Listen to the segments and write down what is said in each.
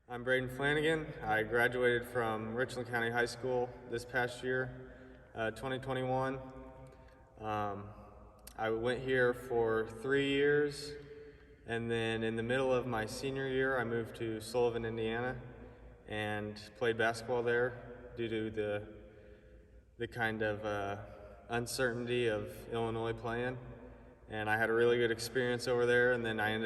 I'm Braden Flanagan. I graduated from Richland County High School this past year, 2021. I went here for 3 years, and then in the middle of my senior year, I moved to Sullivan, Indiana, and played basketball there due to the kind of uncertainty of Illinois playing. And I had a really good experience over there, and then I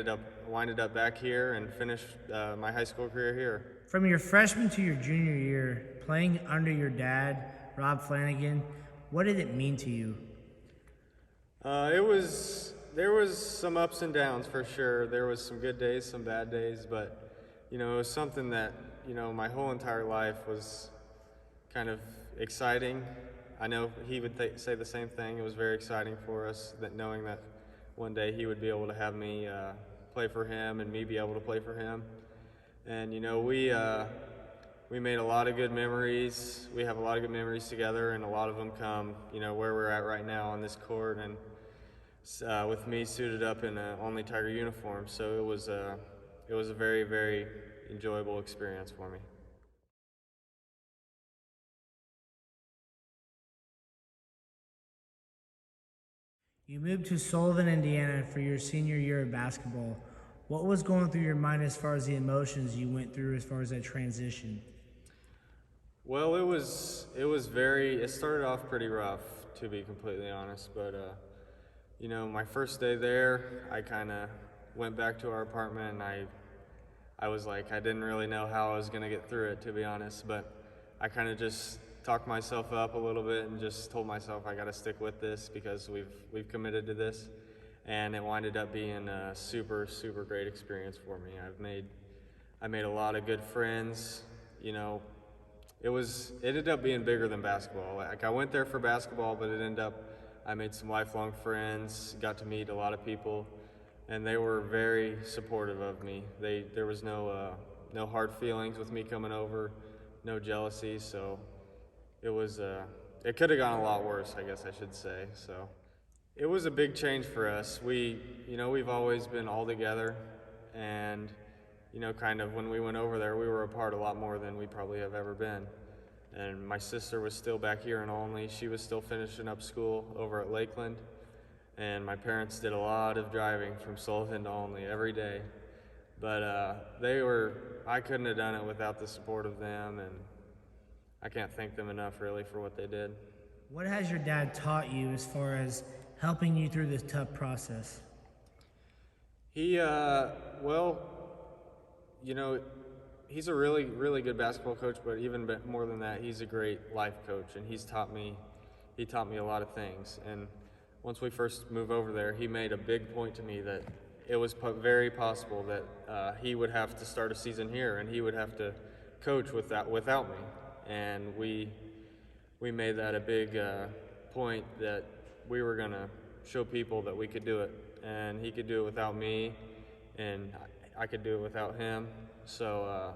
winded up back here and finished my high school career here. From your freshman to your junior year, playing under your dad, Rob Flanagan, what did it mean to you? There was some ups and downs for sure. There was some good days, some bad days, but it was something that my whole entire life was kind of exciting. I know he would say the same thing. It was very exciting for us, that knowing that one day he would be able to have me play for him and me be able to play for him. And we made a lot of good memories. We have a lot of good memories together, and a lot of them come where we're at right now on this court, and with me suited up in an Olney Tiger uniform. So it was a very, very enjoyable experience for me. You moved to Sullivan, Indiana for your senior year of basketball. What was going through your mind as far as the emotions you went through as far as that transition? Well, it started off pretty rough, to be completely honest, but my first day there, I kind of went back to our apartment, and I was like, I didn't really know how I was going to get through it, to be honest, but I kind of just talked myself up a little bit and just told myself I got to stick with this because we've committed to this, and it winded up being a super, super great experience for me. I made a lot of good friends. It ended up being bigger than basketball. Like, I went there for basketball, but I made some lifelong friends, got to meet a lot of people, and they were very supportive of me. There was no hard feelings with me coming over, no jealousy, so it could have gone a lot worse, I guess I should say. So it was a big change for us. We've always been all together, and kind of when we went over there, we were apart a lot more than we probably have ever been. And my sister was still back here in Olney. She was still finishing up school over at Lakeland, and my parents did a lot of driving from Sullivan to Olney every day. But I couldn't have done it without the support of them, and I can't thank them enough, really, for what they did. What has your dad taught you as far as helping you through this tough process? He's a really, really good basketball coach, but even more than that, he's a great life coach, and he taught me a lot of things. And once we first moved over there, he made a big point to me that it was very possible that he would have to start a season here, and he would have to coach without me. And we made that a big point that we were going to show people that we could do it, and he could do it without me, and I could do it without him. So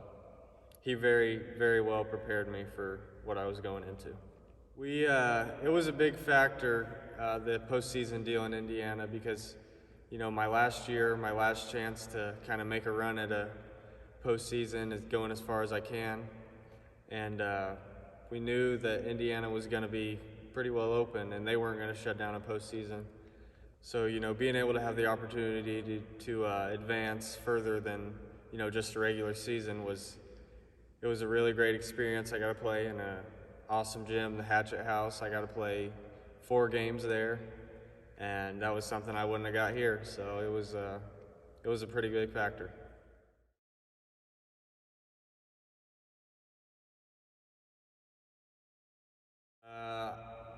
he very, very well prepared me for what I was going into. It was a big factor, the postseason deal in Indiana, because my last chance to kind of make a run at a postseason is going as far as I can. And we knew that Indiana was going to be pretty well open, and they weren't going to shut down a postseason. So, being able to have the opportunity to advance further than, just a regular season it was a really great experience. I got to play in an awesome gym, the Hatchet House. I got to play 4 games there, and that was something I wouldn't have got here. So it was a pretty big factor.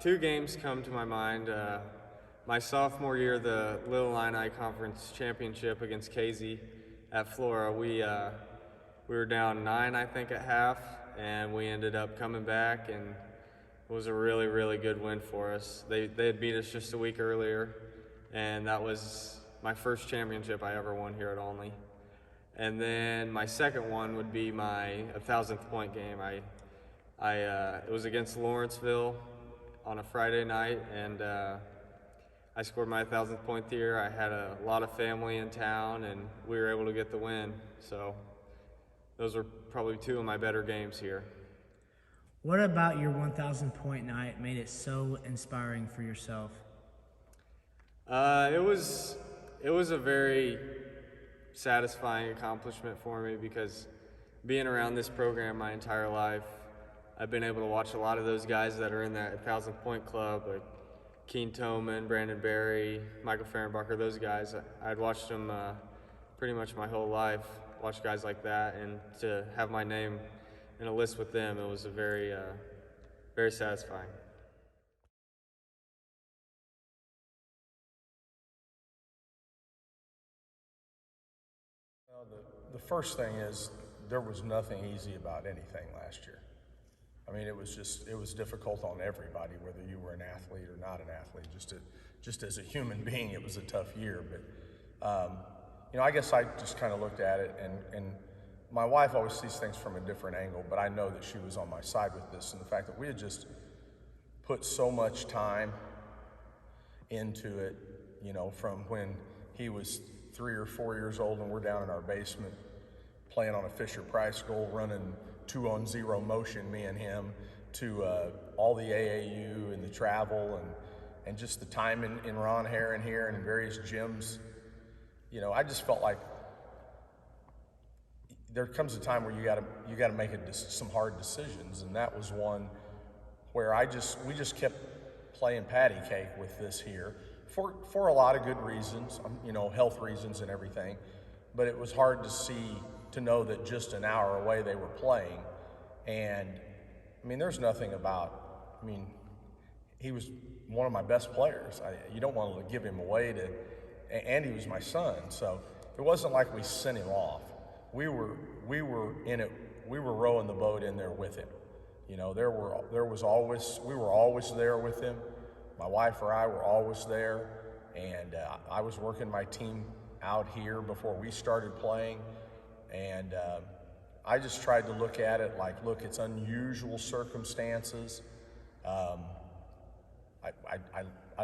Two games come to my mind. My sophomore year, the Little Illini Conference Championship against Casey at Flora, we were down 9, I think, at half, and we ended up coming back, and it was a really, really good win for us. They had beat us just a week earlier, and that was my first championship I ever won here at Olney. And then my second one would be my 1,000th point game. It was against Lawrenceville on a Friday night, and I scored my 1,000th point there. I had a lot of family in town, and we were able to get the win. So those were probably two of my better games here. What about your 1,000 point night made it so inspiring for yourself? It was a very satisfying accomplishment for me because being around this program my entire life, I've been able to watch a lot of those guys that are in that 1,000 point club, like Keen Toman, Brandon Berry, Michael Fehrenbacher, those guys. I'd watched them pretty much my whole life, watch guys like that, and to have my name in a list with them, it was a very satisfying. Well, the first thing is there was nothing easy about anything last year. I mean, it was difficult on everybody, whether you were an athlete or not an athlete. Just as a human being, it was a tough year. But I guess I just kind of looked at it, and my wife always sees things from a different angle. But I know that she was on my side with this, and the fact that we had just put so much time into it, from when he was 3 or 4 years old and we're down in our basement playing on a Fisher-Price goal, running 2-on-0 motion, me and him, to all the AAU and the travel and just the time in Ron Heron here and in various gyms. I just felt like there comes a time where you got to make some hard decisions, and that was one where we just kept playing patty cake with this here for a lot of good reasons, health reasons and everything. But it was hard to know that just an hour away they were playing. And there's nothing about, he was one of my best players. You don't want to give him away and he was my son. So it wasn't like we sent him off. We were in it. We were rowing the boat in there with him. We were always there with him. My wife or I were always there, and I was working my team out here before we started playing, and I just tried to look at it like, look, it's unusual circumstances. I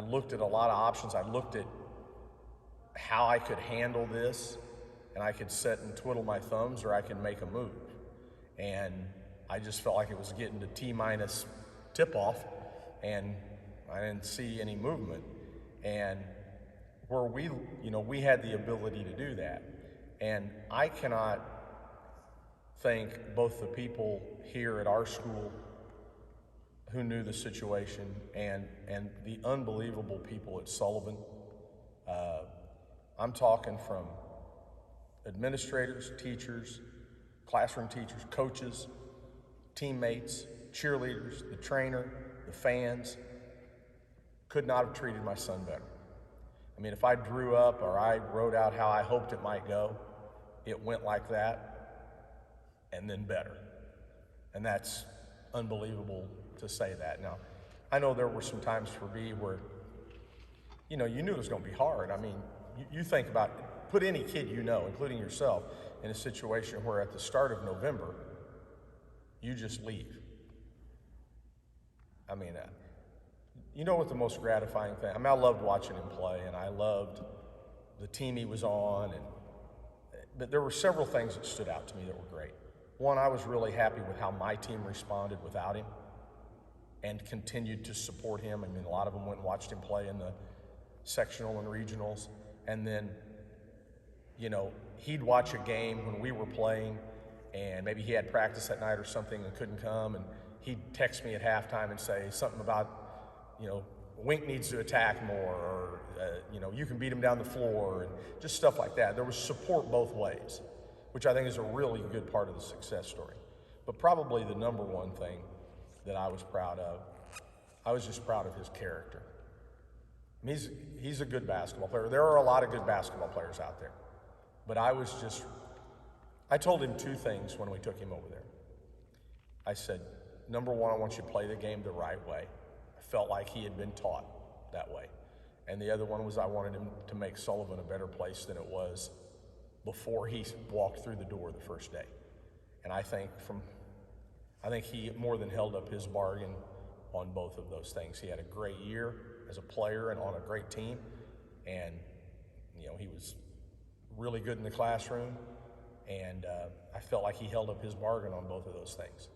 looked at a lot of options. I looked at how I could handle this, and I could sit and twiddle my thumbs, or I could make a move. And I just felt like it was getting to T-minus tip-off, and I didn't see any movement. And where we had the ability to do that. And I cannot thank both the people here at our school who knew the situation and the unbelievable people at Sullivan. I'm talking from administrators, teachers, classroom teachers, coaches, teammates, cheerleaders, the trainer, the fans. Could not have treated my son better. If I drew up or I wrote out how I hoped it might go, it went like that, and then better. And that's unbelievable to say that. Now, I know there were some times for me where, you knew it was going to be hard. You think about, put any kid including yourself, in a situation where at the start of November, you just leave. What the most gratifying thing, I loved watching him play, and I loved the team he was on, but there were several things that stood out to me that were great. One, I was really happy with how my team responded without him and continued to support him. A lot of them went and watched him play in the sectional and regionals, and then, he'd watch a game when we were playing, and maybe he had practice that night or something and couldn't come, and he'd text me at halftime and say something about, Wink needs to attack more, or, you can beat him down the floor, and just stuff like that. There was support both ways, which I think is a really good part of the success story. But probably the number one thing that I was proud of, I was just proud of his character. He's a good basketball player. There are a lot of good basketball players out there. But I told him two things when we took him over there. I said, number one, I want you to play the game the right way. I felt like he had been taught that way. And the other one was I wanted him to make Sullivan a better place than it was before he walked through the door the first day. And I think he more than held up his bargain on both of those things. He had a great year as a player and on a great team. And, he was really good in the classroom. And I felt like he held up his bargain on both of those things.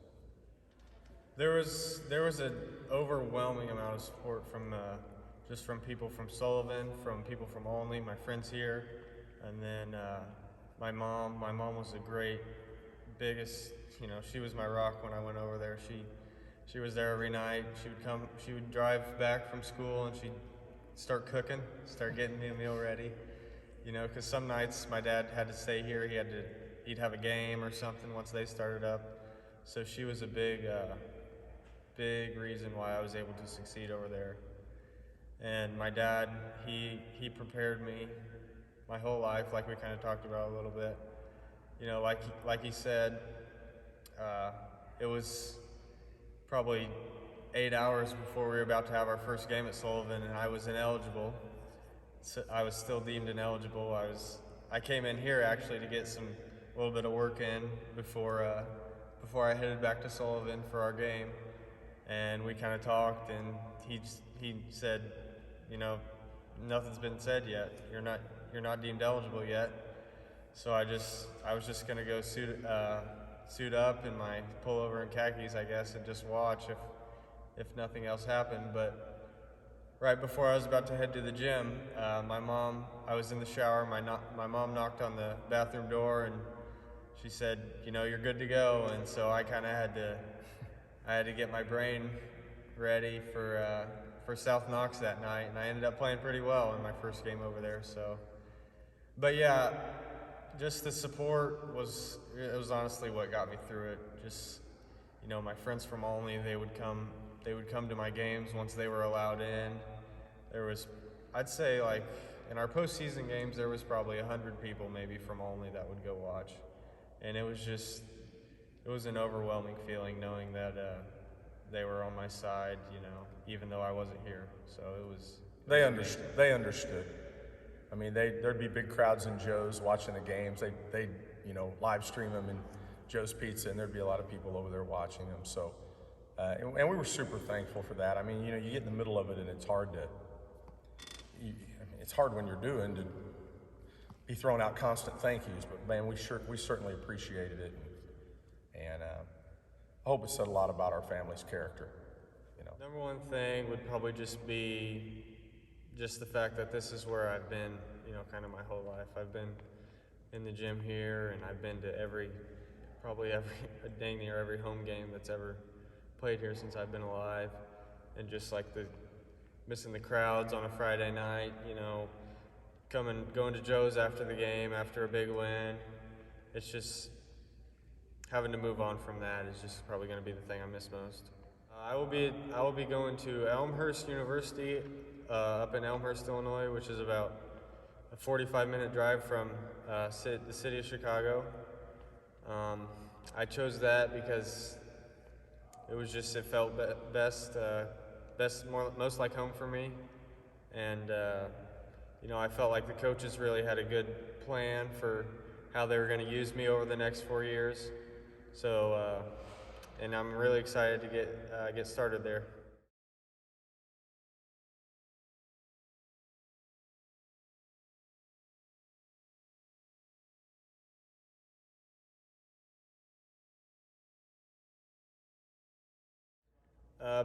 There was an overwhelming amount of support from just from people from Sullivan, from people from Olney, my friends here, and then my mom. My mom was a great, biggest, she was my rock when I went over there. She was there every night. She would drive back from school and she'd start cooking, start getting me a meal ready. Because some nights my dad had to stay here. He'd have a game or something once they started up. So she was a big reason why I was able to succeed over there. And my dad, he prepared me my whole life, like we kind of talked about a little bit. Like he said, it was probably 8 hours before we were about to have our first game at Sullivan, and I was ineligible. So I was still deemed ineligible. I came in here actually to get a little bit of work in before I headed back to Sullivan for our game, and we kind of talked, and he said, nothing's been said yet. You're not deemed eligible yet. So I was just gonna go suit up in my pullover and khakis, I guess, and just watch if nothing else happened. But right before I was about to head to the gym, I was in the shower. My mom knocked on the bathroom door and she said, you're good to go. And so I kind of had to get my brain ready for South Knox that night, and I ended up playing pretty well in my first game over there. So, but yeah, just the support was honestly what got me through it. Just, my friends from Olney, they would come to my games once they were allowed in. I'd say, like, in our postseason games, there was probably 100 people maybe from Olney that would go watch. And it was an overwhelming feeling knowing that they were on my side, even though I wasn't here. So it was. They understood. I mean, there'd be big crowds in Joe's watching the games. They'd live stream them in Joe's Pizza, and there'd be a lot of people over there watching them. So, and we were super thankful for that. I mean, you get in the middle of it, and it's hard it's hard when you're doing to be throwing out constant thank yous. But man, we certainly appreciated it, and I hope it said a lot about our family's character. Number one thing would probably just be just the fact that this is where I've been, kind of my whole life. I've been in the gym here, and I've been to dang near every home game that's ever played here since I've been alive. And just like missing the crowds on a Friday night, going to Joe's after the game, after a big win. It's just having to move on from that is just probably going to be the thing I miss most. I will be going to Elmhurst University up in Elmhurst, Illinois, which is about a 45-minute drive from the city of Chicago. I chose that because it felt best, most like home for me, and I felt like the coaches really had a good plan for how they were going to use me over the next 4 years. So, and I'm really excited to get started there.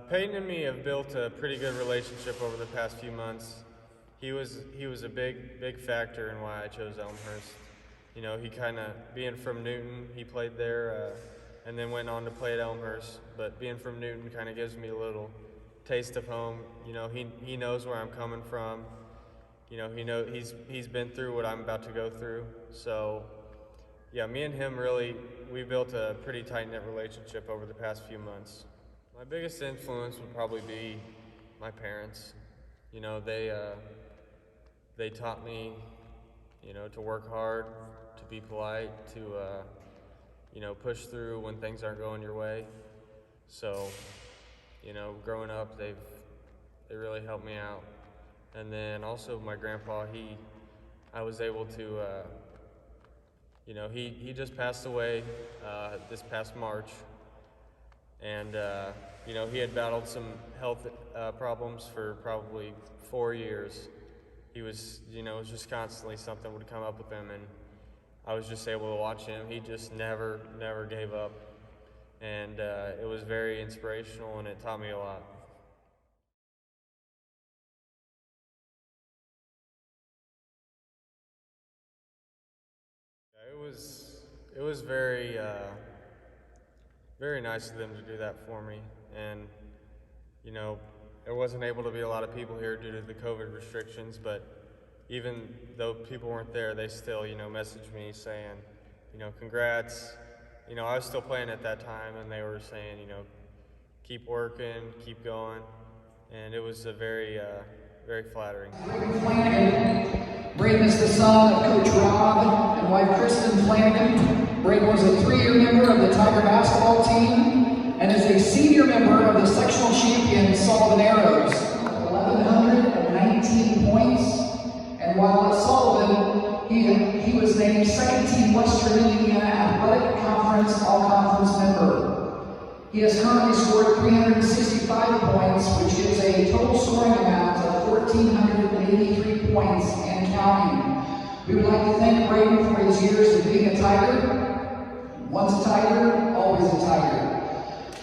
Peyton and me have built a pretty good relationship over the past few months. He was a big factor in why I chose Elmhurst. He kind of, being from Newton, he played there and then went on to play at Elmhurst. But being from Newton kind of gives me a little taste of home. He knows where I'm coming from. He's been through what I'm about to go through. So, yeah, me and him we built a pretty tight-knit relationship over the past few months. My biggest influence would probably be my parents. They taught me, to work hard, to be polite, to, push through when things aren't going your way. So, growing up, they really helped me out. And then also my grandpa, I was able to, he just passed away this past March. And, he had battled some health problems for probably 4 years. He was, it was just constantly something would come up with him. And, I was just able to watch him. He just never gave up. And it was very inspirational, and it taught me a lot. It was very very nice of them to do that for me. And you know, there wasn't able to be a lot of people here due to the COVID restrictions, but even though people weren't there, they still, messaged me saying, congrats. I was still playing at that time, and they were saying, keep working, keep going. And it was a very flattering. Flanagan. Braden is the son of Coach Rob and wife Kristen Flanagan. Braden was a 3-year member of the Tiger basketball team and is a senior member of the sectional champion Sullivan Arrows. 1,119 points, and while at Sullivan, he was named second team Western Indiana Athletic Conference All-Conference member. He has currently scored 365 points, which is a total scoring amount of 1,483 points and counting. We would like to thank Braden for his years of being a Tiger. Once a Tiger, always a Tiger.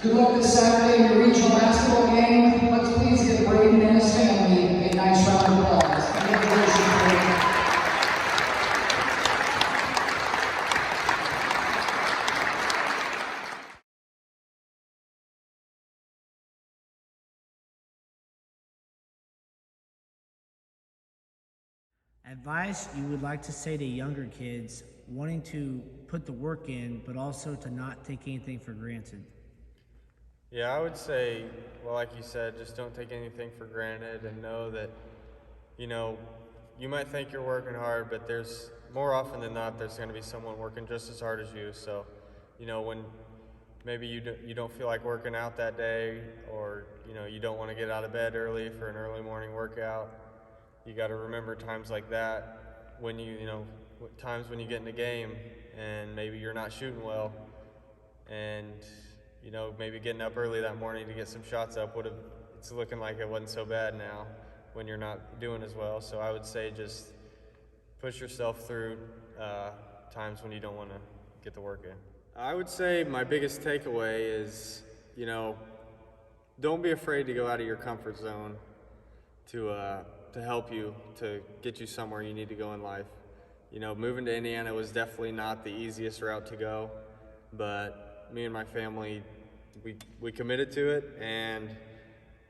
Good luck this Saturday in your regional basketball game. Let's please give Braden and his family a nice round of applause. Congratulations, Braden. Advice you would like to say to younger kids wanting to put the work in, but also to not take anything for granted? Yeah, I would say, well, like you said, just don't take anything for granted, and know that, you might think you're working hard, but there's more often than not, there's going to be someone working just as hard as you. So, when maybe you don't feel like working out that day, or, you don't want to get out of bed early for an early morning workout, you got to remember times like that when times when you get in a game and maybe you're not shooting well, and maybe getting up early that morning to get some shots up it's looking like it wasn't so bad now when you're not doing as well. So I would say just push yourself through times when you don't want to get the work in. I would say my biggest takeaway is, don't be afraid to go out of your comfort zone to help you, to get you somewhere you need to go in life. Moving to Indiana was definitely not the easiest route to go, but me and my family, we committed to it, and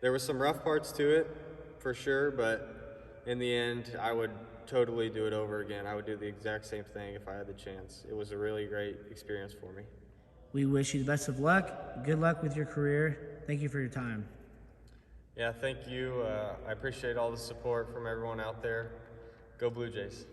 there were some rough parts to it, for sure, but in the end, I would totally do it over again. I would do the exact same thing if I had the chance. It was a really great experience for me. We wish you the best of luck. Good luck with your career. Thank you for your time. Yeah, thank you. I appreciate all the support from everyone out there. Go Blue Jays.